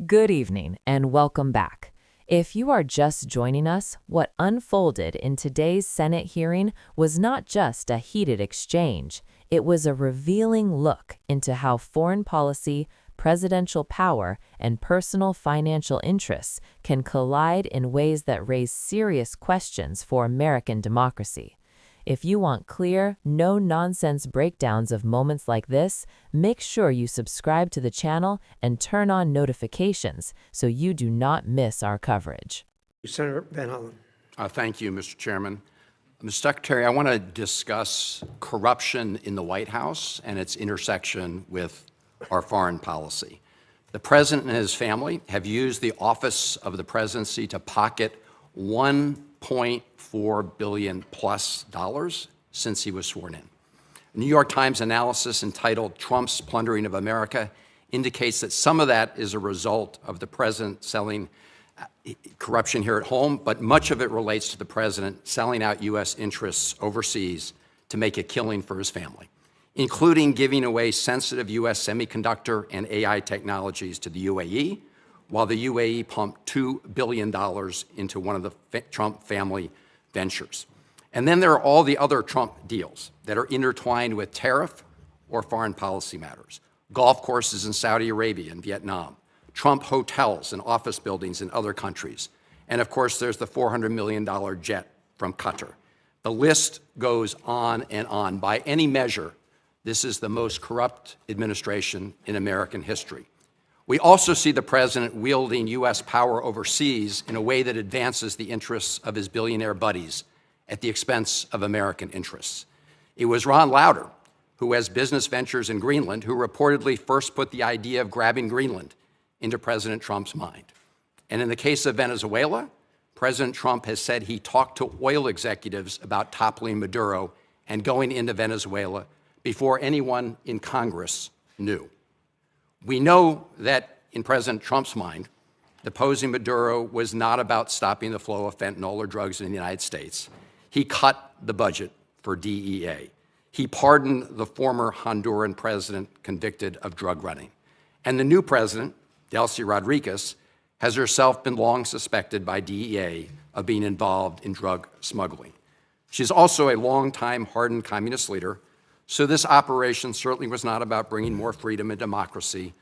Good evening and welcome back. If you are just joining us, what unfolded in today's Senate hearing was not just a heated exchange, it was a revealing look into how foreign policy, presidential power, and personal financial interests can collide in ways that raise serious questions for American democracy. If you want clear, no-nonsense breakdowns of moments like this, make sure you subscribe to the channel and turn on notifications so you do not miss our coverage. Senator Van Hollen. Thank you, Mr. Chairman. Mr. Secretary, I want to discuss corruption in the White House and its intersection with our foreign policy. The President and his family have used the office of the presidency to pocket $1.4 billion plus since he was sworn in. A New York Times analysis entitled "Trump's Plundering of America" indicates that some of that is a result of the president selling corruption here at home, but much of it relates to the president selling out U.S. interests overseas to make a killing for his family, including giving away sensitive U.S. semiconductor and AI technologies to the UAE, while the UAE pumped $2 billion into one of the Trump family ventures. And then there are all the other Trump deals that are intertwined with tariff or foreign policy matters. Golf courses in Saudi Arabia and Vietnam, Trump hotels and office buildings in other countries, and of course there's the $400 million jet from Qatar. The list goes on and on. By any measure, this is the most corrupt administration in American history. We also see the president wielding U.S. power overseas in a way that advances the interests of his billionaire buddies at the expense of American interests. It was Ron Lauder, who has business ventures in Greenland, who reportedly first put the idea of grabbing Greenland into President Trump's mind. And in the case of Venezuela, President Trump has said he talked to oil executives about toppling Maduro and going into Venezuela before anyone in Congress knew. We know that in President Trump's mind, deposing Maduro was not about stopping the flow of fentanyl or drugs in the United States. He cut the budget for DEA. He pardoned the former Honduran president convicted of drug running. And the new president, Delcy Rodriguez, has herself been long suspected by DEA of being involved in drug smuggling. She's also a longtime hardened communist leader, so this operation certainly was not about bringing more freedom and democracy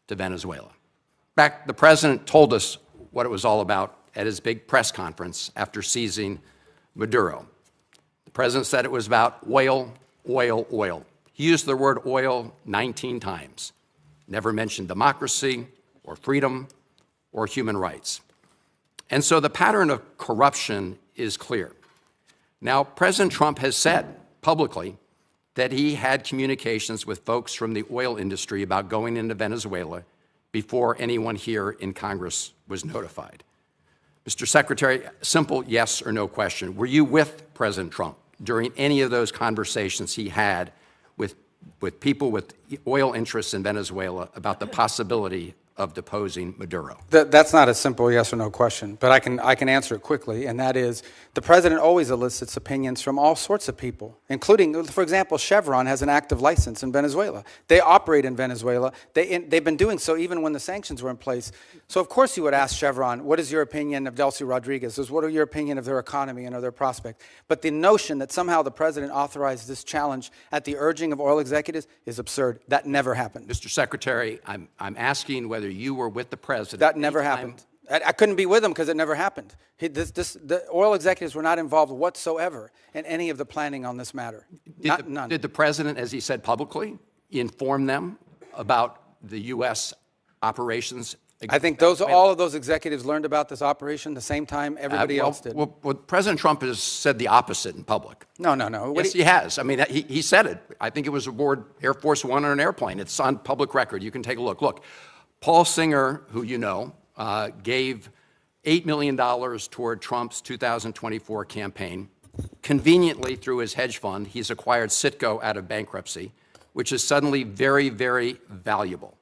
to Venezuela. In fact, the president told us what it was all about at his big press conference after seizing Maduro. The president said it was about oil, oil, oil. He used the word oil 19 times, never mentioned democracy or freedom or human rights. And so the pattern of corruption is clear. Now, President Trump has said publicly that he had communications with folks from the oil industry about going into Venezuela before anyone here in Congress was notified. Mr. Secretary, simple yes or no question. Were you with President Trump during any of those conversations he had with people with oil interests in Venezuela about the possibility of deposing Maduro? That's not a simple yes or no question, but I can answer it quickly, and that is the president always elicits opinions from all sorts of people, including, for example, Chevron has an active license in Venezuela. They operate in Venezuela. They've been doing so even when the sanctions were in place. So of course you would ask Chevron, what is your opinion of Delcy Rodriguez? What are your opinion of their economy and of their prospect? But the notion that somehow the president authorized this challenge at the urging of oil executives is absurd. That never happened. Mr. Secretary, I'm asking whether you were with the president. That never happened. I couldn't be with him because it never happened. The oil executives were not involved whatsoever in any of the planning on this matter. None. Did the president, as he said publicly, inform them about the U.S. operations? I think all of those executives learned about this operation the same time everybody else did. Well, President Trump has said the opposite in public. No. Yes, he has. I mean, he said it. I think it was aboard Air Force One on an airplane. It's on public record. You can take a look. Look, Paul Singer, who you know, gave $8 million toward Trump's 2024 campaign. Conveniently, through his hedge fund, he's acquired Citgo out of bankruptcy, which is suddenly very, very valuable.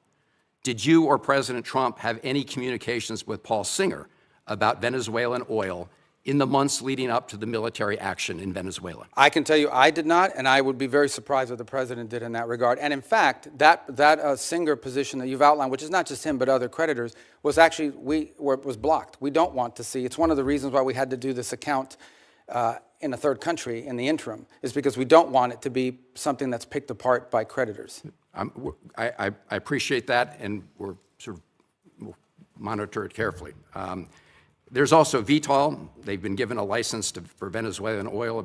Did you or President Trump have any communications with Paul Singer about Venezuelan oil in the months leading up to the military action in Venezuela? I can tell you I did not, and I would be very surprised what the president did in that regard. And in fact, that Singer position that you've outlined, which is not just him but other creditors, was actually was blocked. We don't want to see. It's one of the reasons why we had to do this account in a third country in the interim, is because we don't want it to be something that's picked apart by creditors. I appreciate that, and we'll monitor it carefully. There's also Vitol. They've been given a license for Venezuelan oil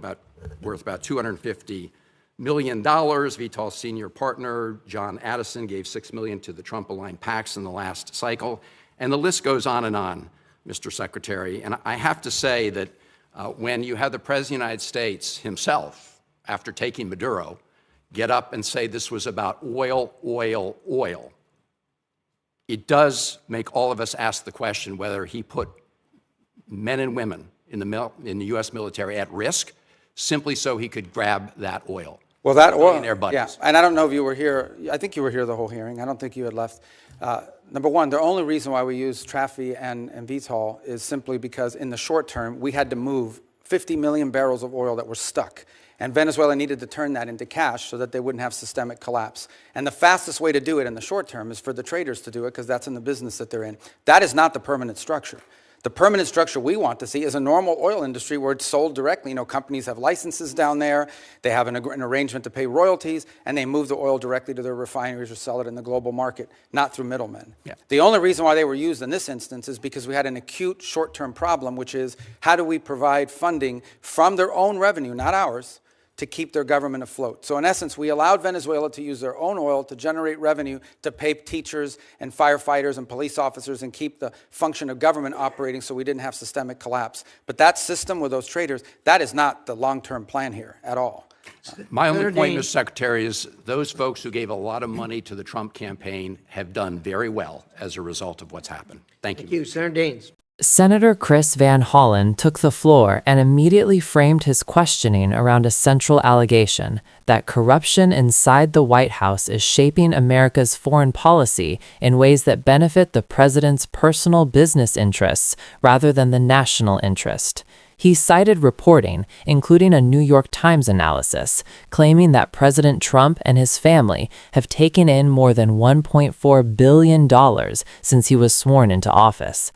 worth about $250 million. Vitol's senior partner, John Addison, gave $6 million to the Trump-aligned PACs in the last cycle. And the list goes on, Mr. Secretary. And I have to say that when you have the President of the United States himself, after taking Maduro, get up and say this was about oil, oil, oil, it does make all of us ask the question whether he put men and women in the U.S. military at risk simply so he could grab that oil. Well, that oil, yeah, and I don't know if you were here. I think you were here the whole hearing. I don't think you had left. Number one, the only reason why we use Trafi and Vitol is simply because in the short term, we had to move 50 million barrels of oil that were stuck. And Venezuela needed to turn that into cash so that they wouldn't have systemic collapse. And the fastest way to do it in the short term is for the traders to do it, because that's in the business that they're in. That is not the permanent structure. The permanent structure we want to see is a normal oil industry where it's sold directly. You know, companies have licenses down there, they have an arrangement to pay royalties, and they move the oil directly to their refineries or sell it in the global market, not through middlemen. Yeah. The only reason why they were used in this instance is because we had an acute short-term problem, which is how do we provide funding from their own revenue, not ours, to keep their government afloat. So in essence, we allowed Venezuela to use their own oil to generate revenue to pay teachers and firefighters and police officers and keep the function of government operating so we didn't have systemic collapse. But that system with those traders, that is not the long-term plan here at all. My only point, Mr. Secretary, is those folks who gave a lot of money to the Trump campaign have done very well as a result of what's happened. Thank you. Thank you. Senator Daines. Senator Chris Van Hollen took the floor and immediately framed his questioning around a central allegation that corruption inside the White House is shaping America's foreign policy in ways that benefit the president's personal business interests rather than the national interest. He cited reporting, including a New York Times analysis, claiming that President Trump and his family have taken in more than $1.4 billion since he was sworn into office.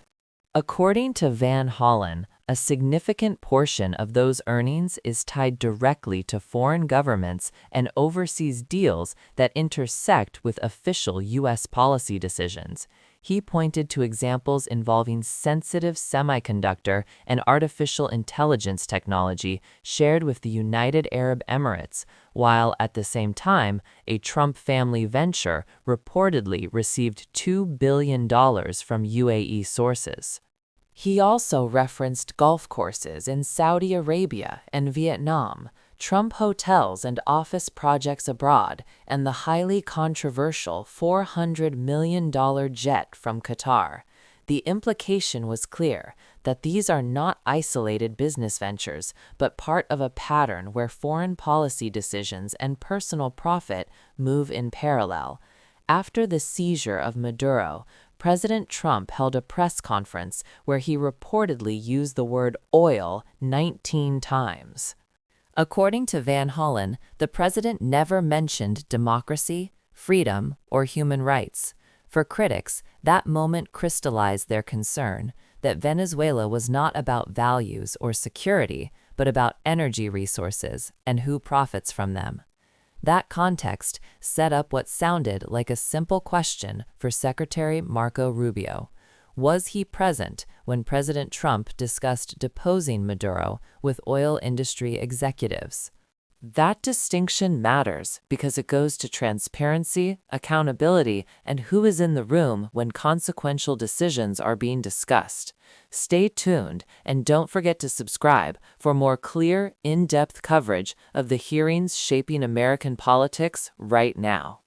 According to Van Hollen, a significant portion of those earnings is tied directly to foreign governments and overseas deals that intersect with official U.S. policy decisions. He pointed to examples involving sensitive semiconductor and artificial intelligence technology shared with the United Arab Emirates, while at the same time, a Trump family venture reportedly received $2 billion from UAE sources. He also referenced golf courses in Saudi Arabia and Vietnam, Trump hotels and office projects abroad, and the highly controversial $400 million jet from Qatar. The implication was clear that these are not isolated business ventures, but part of a pattern where foreign policy decisions and personal profit move in parallel. After the seizure of Maduro, President Trump held a press conference where he reportedly used the word oil 19 times. According to Van Hollen, the president never mentioned democracy, freedom, or human rights. For critics, that moment crystallized their concern that Venezuela was not about values or security, but about energy resources and who profits from them. That context set up what sounded like a simple question for Secretary Marco Rubio. Was he present when President Trump discussed deposing Maduro with oil industry executives? That distinction matters because it goes to transparency, accountability, and who is in the room when consequential decisions are being discussed. Stay tuned and don't forget to subscribe for more clear, in-depth coverage of the hearings shaping American politics right now.